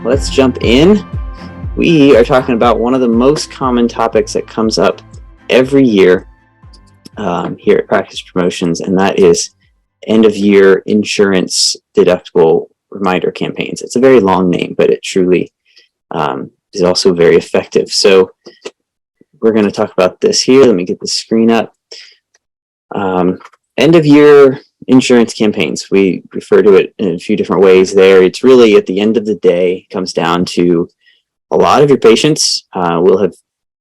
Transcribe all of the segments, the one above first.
let's jump in. We are talking about one of the most common topics that comes up every year here at Practice Promotions, and that is end-of-year insurance deductible reminder campaigns. It's a very long name, but it truly is also very effective. So we're going to talk about this here. Let me get the screen up. End-of-year insurance campaigns. We refer to it in a few different ways there. It's really at the end of the day, comes down to a lot of your patients will have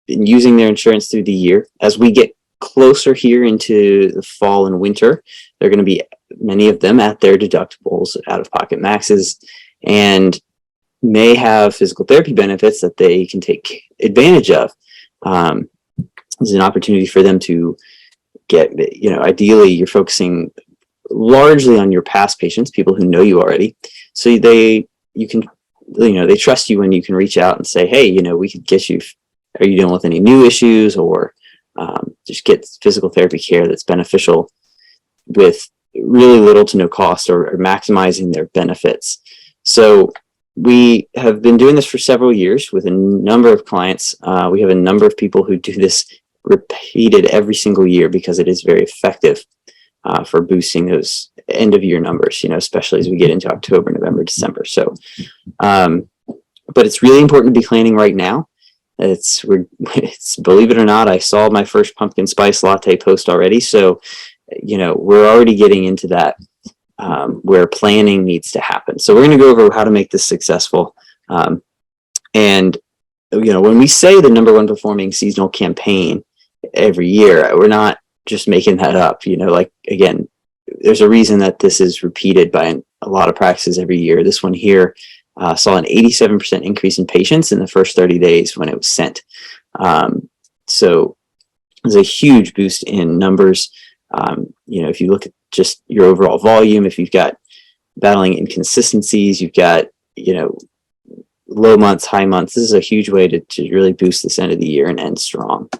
been using their insurance through the year. As we get closer here into the fall and winter, they're going to be, many of them, at their deductibles, out-of-pocket maxes, and may have physical therapy benefits that they can take advantage of. There's an opportunity for them to get, ideally you're focusing largely on your past patients, people who know you already. So they trust you when you can reach out and say, hey, we could get you, are you dealing with any new issues, or just get physical therapy care that's beneficial with really little to no cost, or maximizing their benefits. So we have been doing this for several years with a number of clients. We have a number of people who do this repeated every single year because it is very effective for boosting those end of year numbers, especially as we get into October, November, December. So, but it's really important to be planning right now. It's believe it or not, I saw my first pumpkin spice latte post already. So, we're already getting into that where planning needs to happen. So we're going to go over how to make this successful. And, when we say the #1 performing seasonal campaign every year, we're not just making that up. Again, there's a reason that this is repeated by a lot of practices every year. This one here saw an 87% increase in patients in the first 30 days when it was sent. So there's a huge boost in numbers. If you look at just your overall volume, if you've got battling inconsistencies, you've got, low months, high months, this is a huge way to really boost this end of the year and end strong.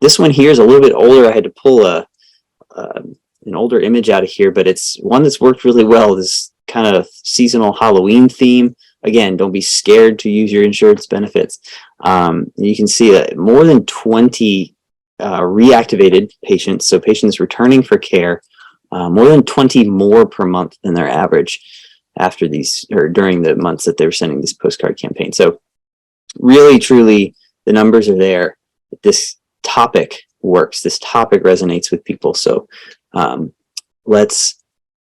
This one here is a little bit older. I had to pull an older image out of here, but it's one that's worked really well. This kind of seasonal Halloween theme. Again, don't be scared to use your insurance benefits. You can see that more than 20 reactivated patients, so patients returning for care, more than 20 more per month than their average after these, or during the months that they were sending this postcard campaign. So really, truly, the numbers are there. This topic works. This topic resonates with people. So let's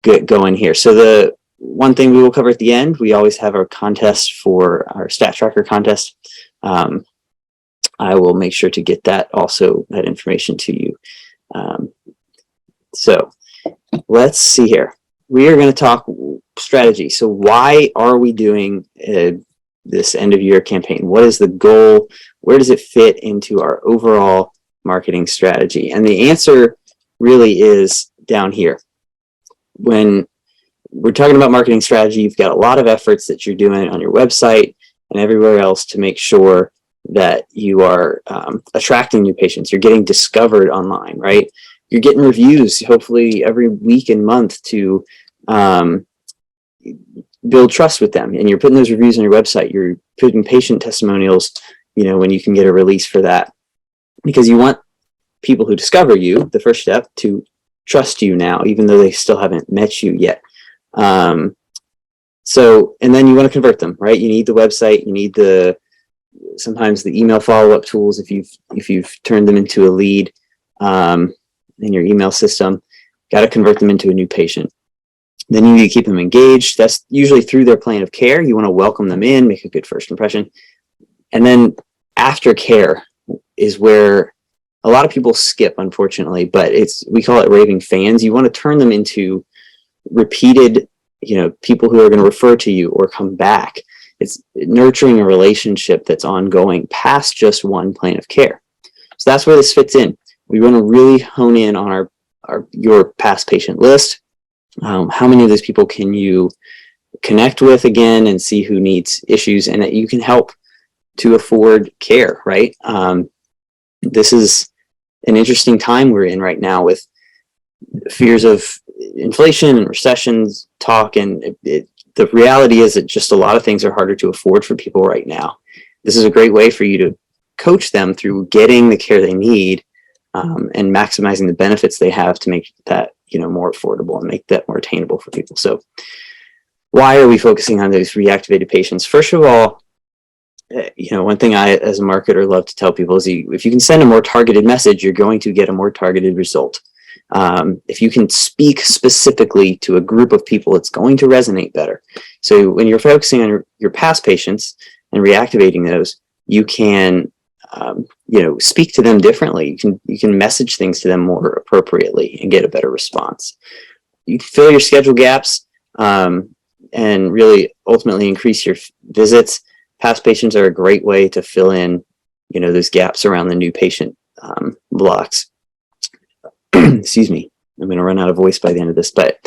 get going here. So the one thing we will cover at the end, we always have our contest for our stat tracker contest. I will make sure to get that information to you. So let's see here. We are going to talk strategy. So why are we doing this end of year campaign? What is the goal? Where does it fit into our overall marketing strategy? And the answer really is down here. When we're talking about marketing strategy, you've got a lot of efforts that you're doing on your website and everywhere else to make sure that you are attracting new patients. You're getting discovered online, right? You're getting reviews, hopefully every week and month, to build trust with them. And you're putting those reviews on your website. You're putting patient testimonials, when you can get a release for that. Because you want people who discover you, the first step, to trust you now, even though they still haven't met you yet. And then you want to convert them, right? You need the website, you need sometimes the email follow-up tools if you've turned them into a lead in your email system. Got to convert them into a new patient. Then you need to keep them engaged. That's usually through their plan of care. You want to welcome them in, make a good first impression. And then aftercare is where a lot of people skip, unfortunately, but we call it raving fans. You want to turn them into repeated, people who are going to refer to you or come back. It's nurturing a relationship that's ongoing past just one plan of care. So that's where this fits in. We want to really hone in on your past patient list. How many of those people can you connect with again and see who needs issues, and that you can help to afford care, right? This is an interesting time we're in right now with fears of inflation and recessions talk, and the reality is that just a lot of things are harder to afford for people right now. This is a great way for you to coach them through getting the care they need, and maximizing the benefits they have to make that, more affordable and make that more attainable for people. So why are we focusing on those reactivated patients? First of all, one thing I, as a marketer, love to tell people is if you can send a more targeted message, you're going to get a more targeted result. If you can speak specifically to a group of people, it's going to resonate better. So when you're focusing on your past patients and reactivating those, you can, speak to them differently. You can message things to them more appropriately and get a better response. You can fill your schedule gaps, and really ultimately increase your visits. Past patients are a great way to fill in, those gaps around the new patient blocks. Excuse me, I'm going to run out of voice by the end of this, but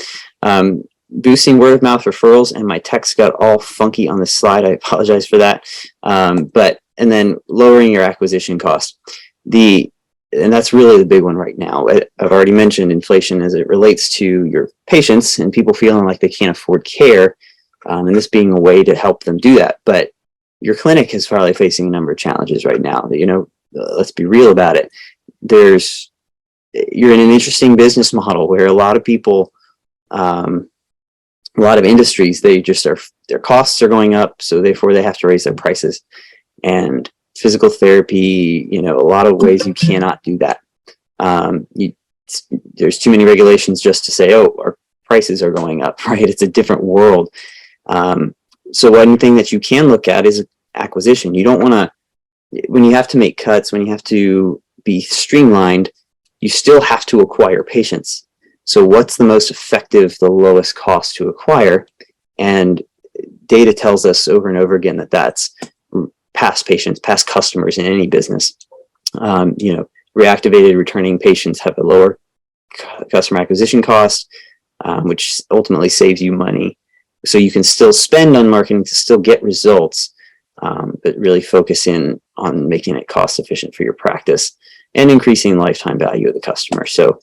boosting word of mouth referrals, and my text got all funky on this slide. I apologize for that. And then lowering your acquisition cost. And that's really the big one right now. I've already mentioned inflation as it relates to your patients and people feeling like they can't afford care, and this being a way to help them do that. But your clinic is probably facing a number of challenges right now. Let's be real about it. You're in an interesting business model where a lot of people, a lot of industries, their costs are going up, so therefore they have to raise their prices. And physical therapy, a lot of ways you cannot do that. There's too many regulations just to say, oh, our prices are going up, right? It's a different world. So one thing that you can look at is acquisition. You don't want to, when you have to make cuts, when you have to be streamlined, you still have to acquire patients. So what's the most effective, the lowest cost to acquire? And data tells us over and over again that that's past patients, past customers in any business. Reactivated returning patients have a lower customer acquisition cost, which ultimately saves you money. So you can still spend on marketing to still get results, but really focus in on making it cost efficient for your practice and increasing lifetime value of the customer. So,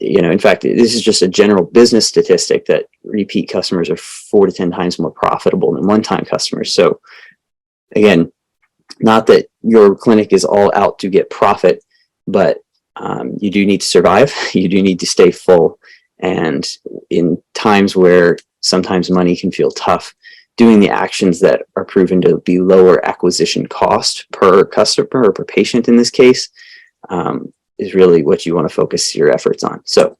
in fact, this is just a general business statistic that repeat customers are 4 to 10 times more profitable than one-time customers. So again, not that your clinic is all out to get profit, but you do need to survive. You do need to stay full. And in times where sometimes money can feel tough, doing the actions that are proven to be lower acquisition cost per customer or per patient in this case is really what you want to focus your efforts on. So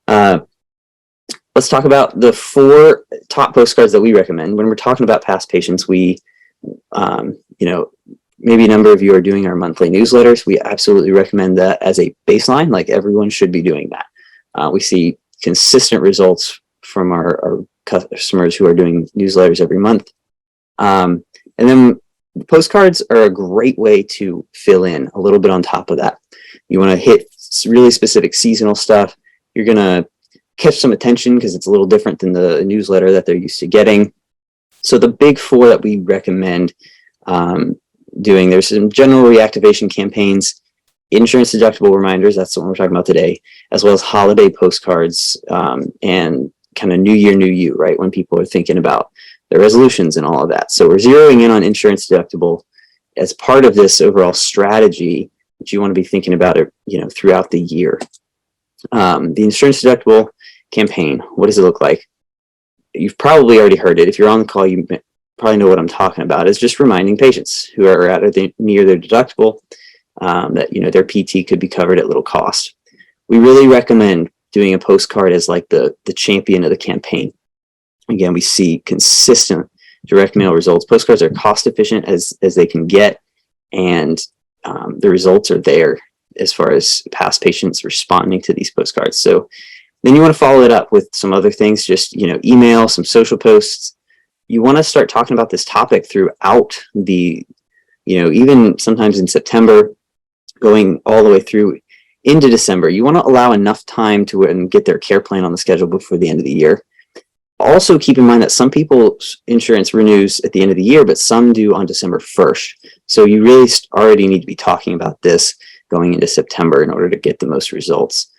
let's talk about the 4 top postcards that we recommend. When we're talking about past patients, we, maybe a number of you are doing our monthly newsletters. We absolutely recommend that as a baseline. Like, everyone should be doing that. We see consistent results from our customers who are doing newsletters every month. And then postcards are a great way to fill in a little bit on top of that. You want to hit really specific seasonal stuff. You're going to catch some attention because it's a little different than the newsletter that they're used to getting. So the big 4 that we recommend doing, there's some general reactivation campaigns, insurance deductible reminders, that's the one we're talking about today, as well as holiday postcards, and kind of New Year, New You, right? When people are thinking about their resolutions and all of that. So we're zeroing in on insurance deductible as part of this overall strategy that you want to be thinking about it, throughout the year. The insurance deductible campaign, what does it look like? You've probably already heard it. If you're on the call, you probably know what I'm talking about. It's just reminding patients who are at or near their deductible that their PT could be covered at little cost. We really recommend doing a postcard as like the champion of the campaign. Again, we see consistent direct mail results. Postcards are cost efficient as they can get, and the results are there as far as past patients responding to these postcards. So then you want to follow it up with some other things, just email, some social posts. You want to start talking about this topic throughout the, even sometimes in September, going all the way through into December. You want to allow enough time to get their care plan on the schedule before the end of the year. Also keep in mind that some people's insurance renews at the end of the year, but some do on December 1st. So you really already need to be talking about this going into September in order to get the most results.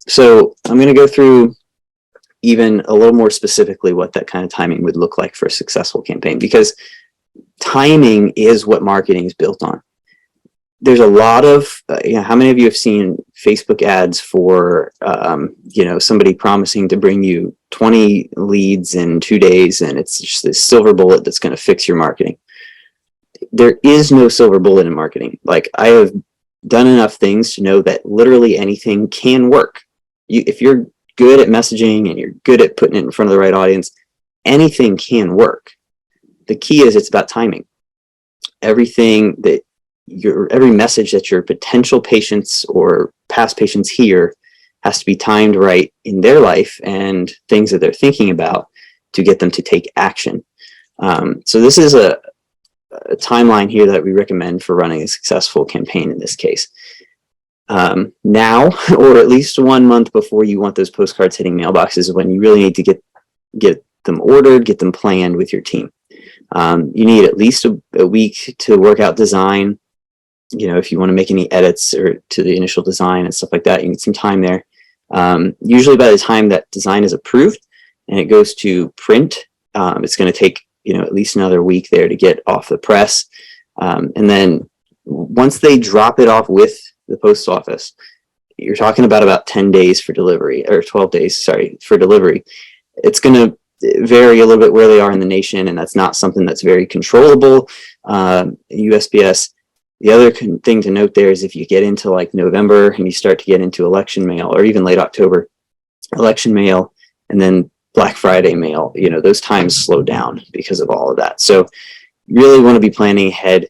So I'm going to go through even a little more specifically what that kind of timing would look like for a successful campaign, because timing is what marketing is built on. There's a lot of, how many of you have seen Facebook ads for, somebody promising to bring you 20 leads in 2 days, and it's just this silver bullet that's going to fix your marketing? There is no silver bullet in marketing. Like, I have done enough things to know that literally anything can work. If you're good at messaging and you're good at putting it in front of the right audience, anything can work. The key is it's about timing. Every message that your potential patients or past patients hear has to be timed right in their life and things that they're thinking about to get them to take action. So this is a timeline here that we recommend for running a successful campaign in this case. Now, or at least 1 month before you want those postcards hitting mailboxes, is when you really need to get them ordered, get them planned with your team. You need at least a week to work out design. If you want to make any edits or to the initial design and stuff like that, you need some time there. Usually by the time that design is approved and it goes to print, it's going to take at least another week there to get off the press. And then once they drop it off with the post office, you're talking about 10 days for delivery, or 12 days, sorry, for delivery. It's going to vary a little bit where they are in the nation, and that's not something that's very controllable. USPS. The other thing to note there is if you get into like November and you start to get into election mail, or even late October, election mail, and then Black Friday mail, those times slow down because of all of that. So you really want to be planning ahead,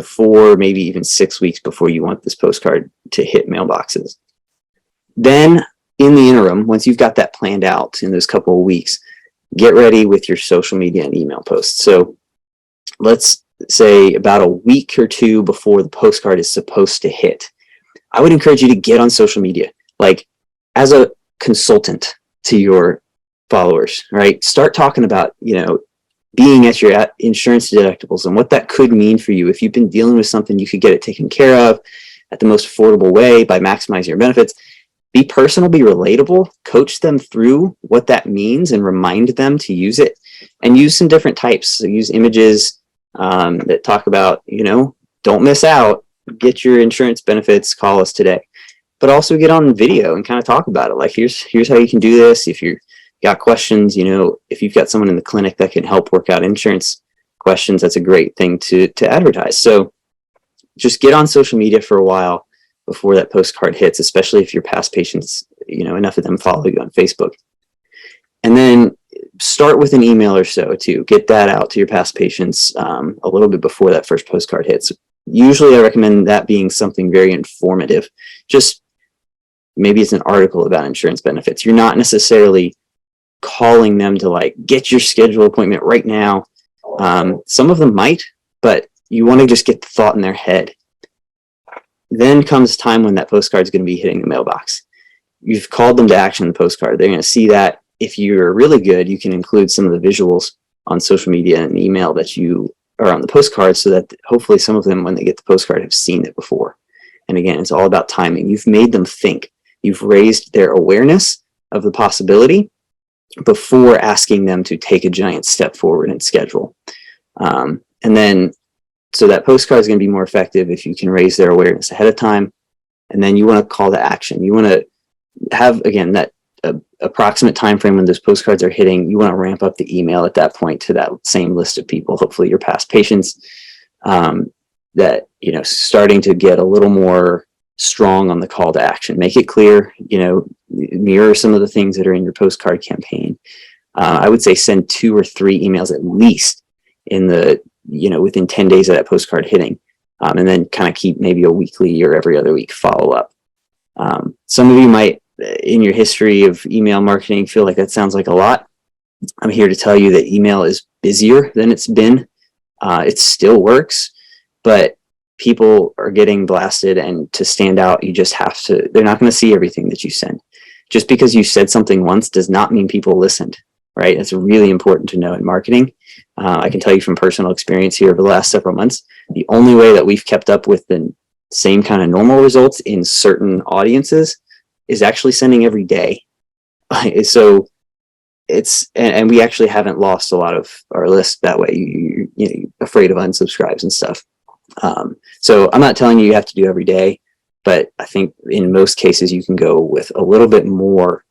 4, maybe even 6 weeks before you want this postcard to hit mailboxes. Then in the interim, once you've got that planned out in those couple of weeks, get ready with your social media and email posts. So let's say about a week or 2 before the postcard is supposed to hit, I would encourage you to get on social media, like as a consultant to your followers, right? Start talking about, being at your insurance deductibles and what that could mean for you. If you've been dealing with something, you could get it taken care of at the most affordable way by maximizing your benefits. Be personal, be relatable, coach them through what that means and remind them to use it, and use some different types. So use images that talk about, don't miss out, get your insurance benefits, call us today. But also get on video and kind of talk about it. Like, here's how you can do this. If you're got questions, if you've got someone in the clinic that can help work out insurance questions, that's a great thing to advertise. So just get on social media for a while before that postcard hits, especially if your past patients, enough of them follow you on Facebook. And then start with an email or so to get that out to your past patients a little bit before that first postcard hits. Usually I recommend that being something very informative. Just maybe it's an article about insurance benefits. You're not necessarily calling them to like get your scheduled appointment right now. Some of them might, but you want to just get the thought in their head. Then comes time when that postcard is going to be hitting the mailbox. You've called them to action in the postcard. They're going to see that. If you're really good, you can include some of the visuals on social media and email that you are on the postcard, so that hopefully some of them, when they get the postcard, have seen it before. And again, it's all about timing. You've made them think. You've raised their awareness of the possibility before asking them to take a giant step forward and schedule. And then, so that postcard is going to be more effective if you can raise their awareness ahead of time. And then you want to call to action. You want to have, again, that approximate time frame when those postcards are hitting. You want to ramp up the email at that point to that same list of people, hopefully your past patients, that, starting to get a little more strong on the call to action. Make it clear, mirror some of the things that are in your postcard campaign. I would say send 2 or 3 emails at least in the, within 10 days of that postcard hitting, and then kind of keep maybe a weekly or every other week follow up. Some of you might, in your history of email marketing, feel like that sounds like a lot. I'm here to tell you that email is busier than it's been. It still works, but people are getting blasted, and to stand out, you just have to, they're not going to see everything that you send. Just because you said something once does not mean people listened, right? It's really important to know in marketing. I can tell you from personal experience here over the last several months, the only way that we've kept up with the same kind of normal results in certain audiences is actually sending every day. So and we actually haven't lost a lot of our list that way. You're afraid of unsubscribes and stuff. So I'm not telling you you have to do every day, but I think in most cases you can go with a little bit more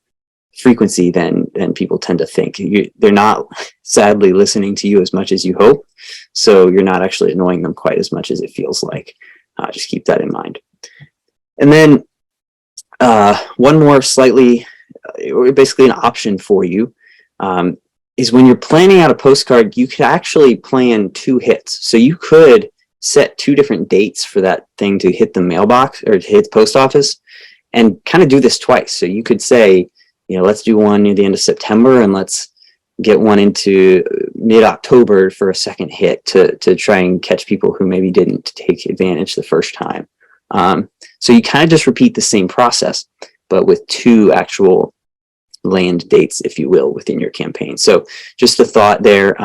frequency than people tend to think. They're not sadly listening to you as much as you hope, so you're not actually annoying them quite as much as it feels like. Just keep that in mind. And then one more slightly, basically an option for you, is when you're planning out a postcard, you could actually plan 2 hits. So you could set 2 different dates for that thing to hit the mailbox or to hit the post office, and kind of do this twice. So you could say, let's do one near the end of September, and let's get one into mid-October for a second hit to try and catch people who maybe didn't take advantage the first time. So you kind of just repeat the same process, but with 2 actual land dates, if you will, within your campaign. So just a thought there.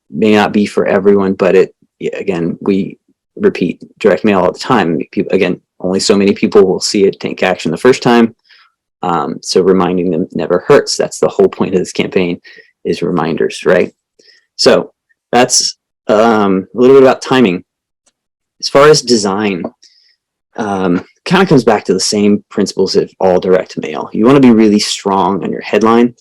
May not be for everyone, but again, we repeat direct mail all the time. People, again, only so many people will see it, take action the first time. So reminding them never hurts. That's the whole point of this campaign, is reminders, right? So that's a little bit about timing. As far as design, kind of comes back to the same principles of all direct mail. You want to be really strong on your headline.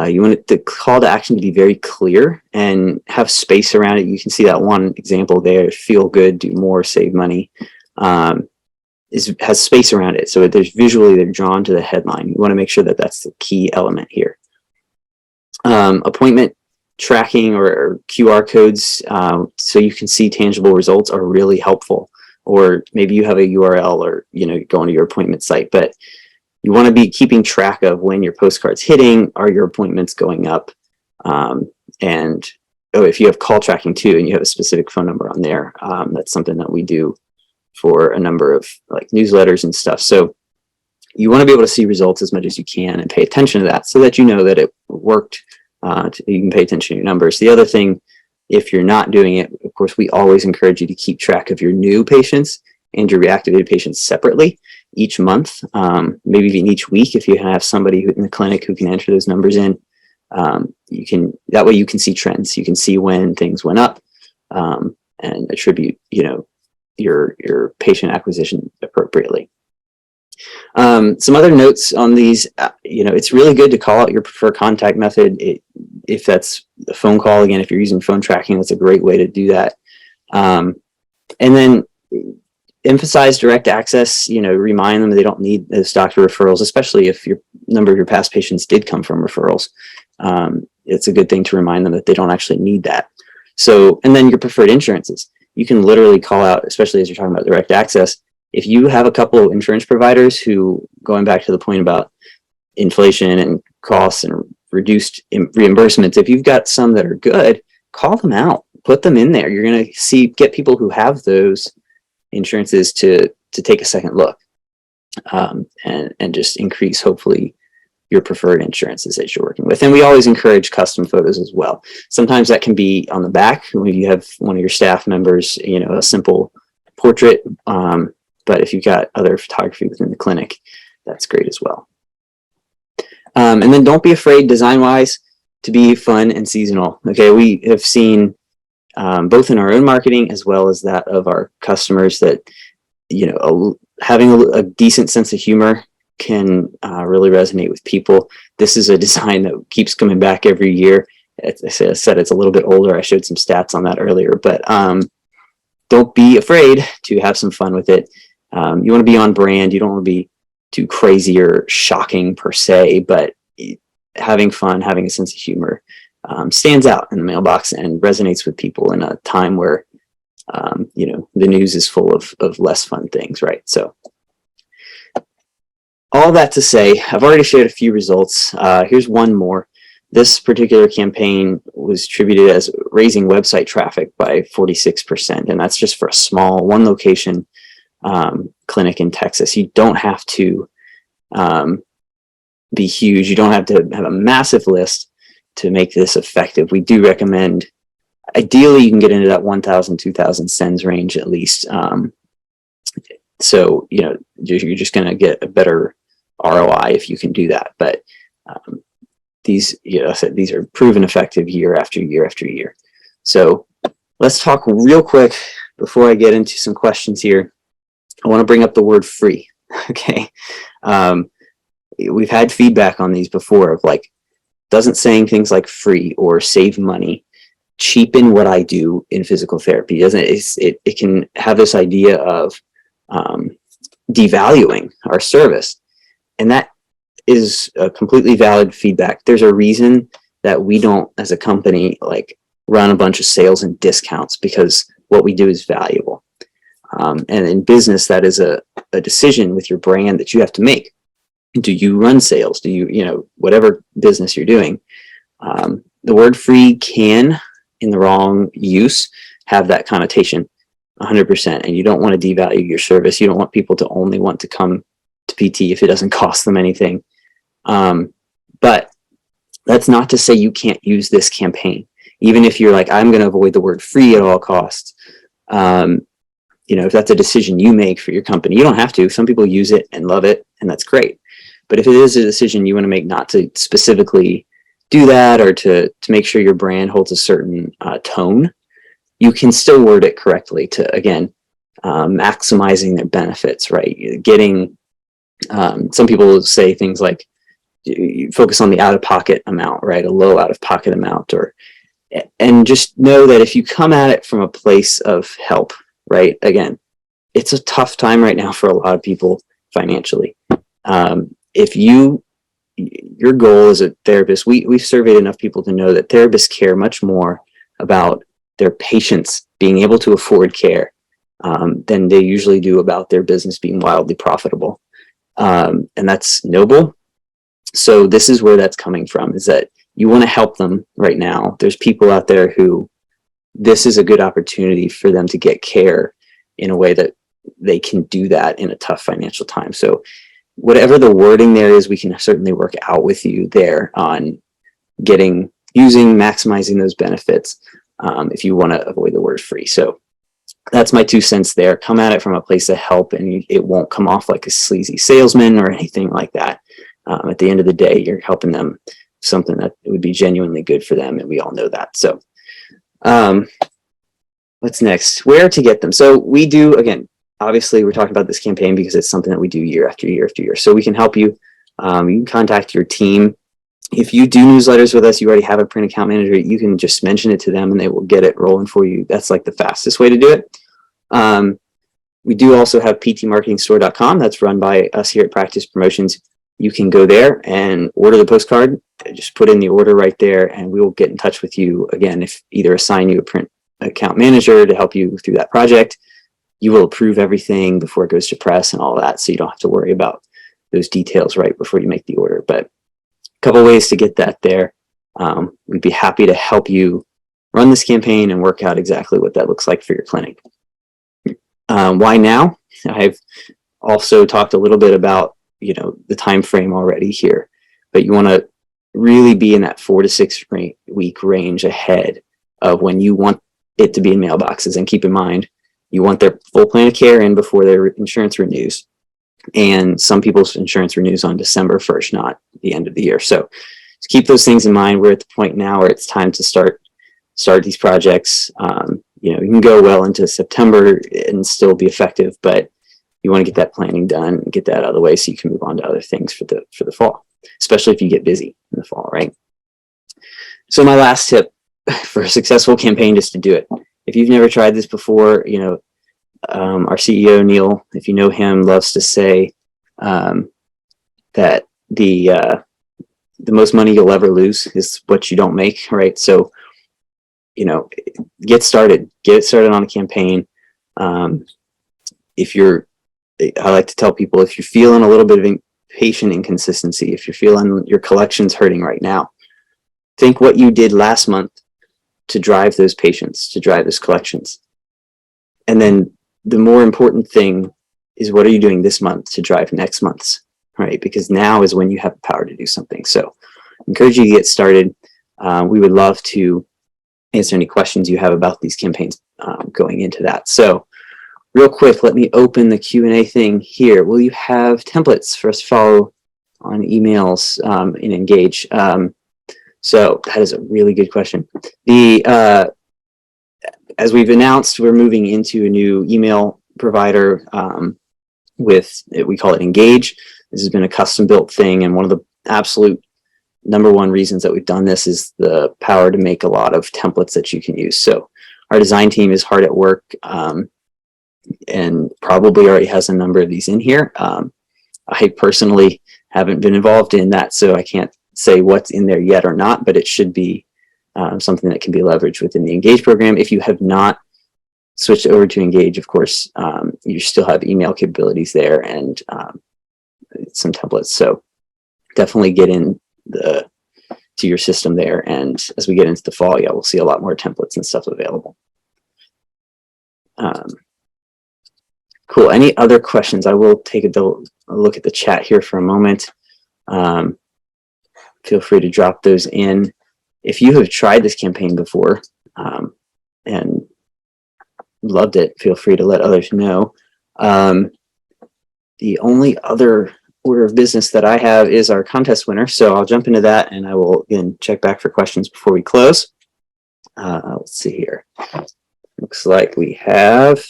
You want the call to action to be very clear and have space around it. You can see that one example there, feel good, do more, save money, has space around it. So there's visually, they're drawn to the headline. You want to make sure that that's the key element here. Appointment tracking or QR codes, so you can see tangible results, are really helpful. Or maybe you have a URL, or going to your appointment site, but you want to be keeping track of when your postcard's hitting. Are your appointments going up? And if you have call tracking too, and you have a specific phone number on there, that's something that we do for a number of newsletters and stuff. So you want to be able to see results as much as you can and pay attention to that, so that you know that it worked. You can pay attention to your numbers. The other thing, if you're not doing it, of course, we always encourage you to keep track of your new patients and your reactivated patients separately each month, maybe even each week. If you have somebody in the clinic who can enter those numbers in, that way you can see trends. You can see when things went up, and attribute, your patient acquisition appropriately. Some other notes on these, it's really good to call out your preferred contact method. If that's a phone call, again, if you're using phone tracking, that's a great way to do that. And then emphasize direct access, remind them they don't need those doctor referrals, especially if your number of your past patients did come from referrals. It's a good thing to remind them that they don't actually need that. So, and then your preferred insurances, you can literally call out, especially as you're talking about direct access. If you have a couple of insurance providers who, going back to the point about inflation and costs and reduced reimbursements, if you've got some that are good, call them out, put them in there. You're going to get people who have those insurances to take a second look, and just increase, hopefully, your preferred insurances that you're working with. And we always encourage custom photos as well. Sometimes that can be on the back when you have one of your staff members, a simple portrait. But if you've got other photography within the clinic, that's great as well. And then don't be afraid, design-wise, to be fun and seasonal. Okay, we have seen both in our own marketing as well as that of our customers that having a decent sense of humor can really resonate with people. This is a design that keeps coming back every year. As I said, it's a little bit older. I showed some stats on that earlier, but don't be afraid to have some fun with it. You want to be on brand. You don't want to be too crazy or shocking per se, but having fun, having a sense of humor stands out in the mailbox and resonates with people in a time where the news is full of less fun things, right? So all that to say, I've already shared a few results. Here's one more. This particular campaign was attributed as raising website traffic by 46%, and that's just for a small one location clinic in Texas. You don't have to be huge. You don't have to have a massive list to make this effective. We do recommend, ideally, you can get into that 1,000, 2,000 sends range at least. So, you're just going to get a better ROI if you can do that. But these, I said these are proven effective year after year after year. So let's talk real quick before I get into some questions here. I want to bring up the word free. Okay. We've had feedback on these before of like, doesn't saying things like free or save money cheapen what I do in physical therapy? Doesn't it can have this idea of devaluing our service, and that is a completely valid feedback. There's a reason that we don't, as a company, like run a bunch of sales and discounts, because what we do is valuable. And in business, that is a decision with your brand that you have to make. Do you run sales? Do you, whatever business you're doing, the word free can, in the wrong use, have that connotation 100%. And you don't want to devalue your service. You don't want people to only want to come to PT if it doesn't cost them anything. But that's not to say you can't use this campaign. Even if you're like, I'm going to avoid the word free at all costs. If that's a decision you make for your company, you don't have to. Some people use it and love it, and that's great. But if it is a decision you want to make not to specifically do that, or to make sure your brand holds a certain tone, you can still word it correctly to, again, maximizing their benefits, right? Getting, some people will say things like, you focus on the out-of-pocket amount, right? A low out-of-pocket amount, and just know that if you come at it from a place of help, right? Again, it's a tough time right now for a lot of people financially. If your goal as a therapist, we've surveyed enough people to know that therapists care much more about their patients being able to afford care than they usually do about their business being wildly profitable. And that's noble. So this is where that's coming from, is that you want to help them right now. There's people out there who this is a good opportunity for them to get care in a way that they can do that in a tough financial time. So whatever the wording there is, we can certainly work out with you there on maximizing those benefits if you want to avoid the word free. So that's my 2 cents there. Come at it from a place of help, and it won't come off like a sleazy salesman or anything like that. At the end of the day, you're helping them something that would be genuinely good for them, and we all know that. So what's next? Where to get them? So we do, again, obviously we're talking about this campaign because it's something that we do year after year after year. So we can help you. You can contact your team. If you do newsletters with us, you already have a print account manager, you can just mention it to them and they will get it rolling for you. That's like the fastest way to do it. We do also have ptmarketingstore.com. That's run by us here at Practice Promotions. You can go there and order the postcard. Just put in the order right there, and we will get in touch with you again. If either assign you a print account manager to help you through that project, you will approve everything before it goes to press and all that, so you don't have to worry about those details right before you make the order. But a couple ways to get that there. We'd be happy to help you run this campaign and work out exactly what that looks like for your clinic. Why now? I've also talked a little bit about the time frame already here, but you want to really be in that 4 to 6 week range ahead of when you want it to be in mailboxes. And keep in mind, you want their full plan of care in before their insurance renews. And some people's insurance renews on December 1st, not the end of the year. So just keep those things in mind. We're at the point now where it's time to start these projects. You can go well into September and still be effective, but you want to get that planning done and get that out of the way so you can move on to other things for the fall, especially if you get busy in the fall, right? So my last tip for a successful campaign is to do it. If you've never tried this before, our CEO, Neil, if you know him, loves to say that the most money you'll ever lose is what you don't make, right? So, get started on a campaign. I like to tell people, if you're feeling a little bit of patient inconsistency, if you're feeling your collection's hurting right now, think what you did last month to drive those patients, to drive those collections. And then the more important thing is, what are you doing this month to drive next month's, right? Because now is when you have the power to do something. So I encourage you to get started. We would love to answer any questions you have about these campaigns going into that. So real quick, let me open the Q&A thing here. Will you have templates for us to follow on emails and engage? So that is a really good question. As we've announced, we're moving into a new email provider we call it Engage. This has been a custom built thing, and one of the absolute number one reasons that we've done this is the power to make a lot of templates that you can use. So our design team is hard at work and probably already has a number of these in here. I personally haven't been involved in that, so I can't say what's in there yet or not, but it should be something that can be leveraged within the Engage program. If you have not switched over to Engage, of course, you still have email capabilities there and some templates. So definitely get in to your system there. And as we get into the fall, yeah, we'll see a lot more templates and stuff available. Cool. Any other questions? I will take a look at the chat here for a moment. Feel free to drop those in. If you have tried this campaign before and loved it, feel free to let others know. The only other order of business that I have is our contest winner. So I'll jump into that and I will again check back for questions before we close. Let's see here. Looks like we have,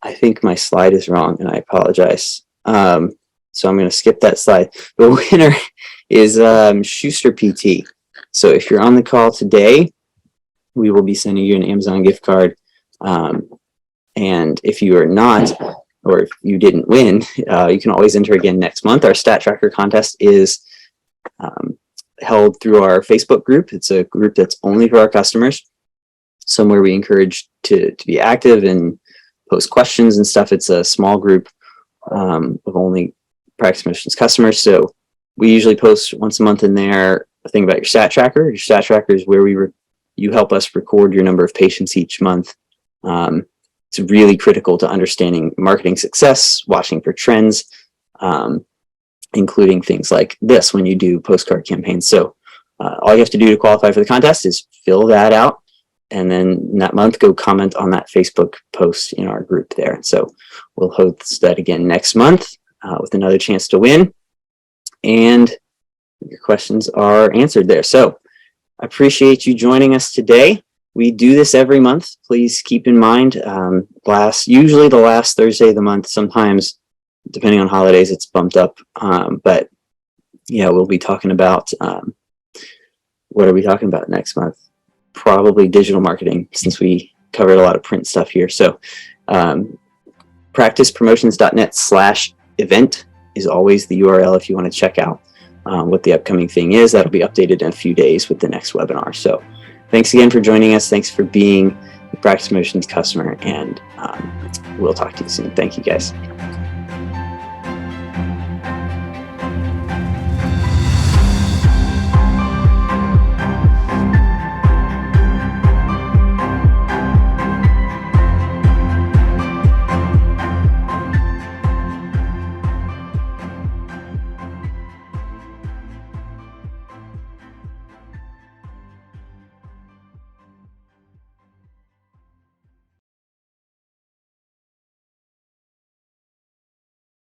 I think my slide is wrong and I apologize. So I'm going to skip that slide. The winner is Schuster PT. So if you're on the call today, we will be sending you an Amazon gift card. And if you are not, or if you didn't win, you can always enter again next month. Our Stat Tracker contest is held through our Facebook group. It's a group that's only for our customers, somewhere we encourage to be active and post questions and stuff. It's a small group of only Practice Motions customers. So we usually post once a month in there a thing about your Stat Tracker. Your Stat Tracker is where you help us record your number of patients each month. It's really critical to understanding marketing success, watching for trends, including things like this when you do postcard campaigns. So all you have to do to qualify for the contest is fill that out, and then that month go comment on that Facebook post in our group there. So we'll host that again next month with another chance to win, and your questions are answered there. So I appreciate you joining us today. We do this every month. Please keep in mind, usually the last Thursday of the month. Sometimes, depending on holidays, it's bumped up. But yeah, we'll be talking about, what are we talking about next month? Probably digital marketing, since we covered a lot of print stuff here. So practicepromotions.net/event is always the URL if you want to check out what the upcoming thing is. That'll be updated in a few days with the next webinar. So thanks again for joining us. Thanks for being a Practice Motions customer, and we'll talk to you soon. Thank you, guys.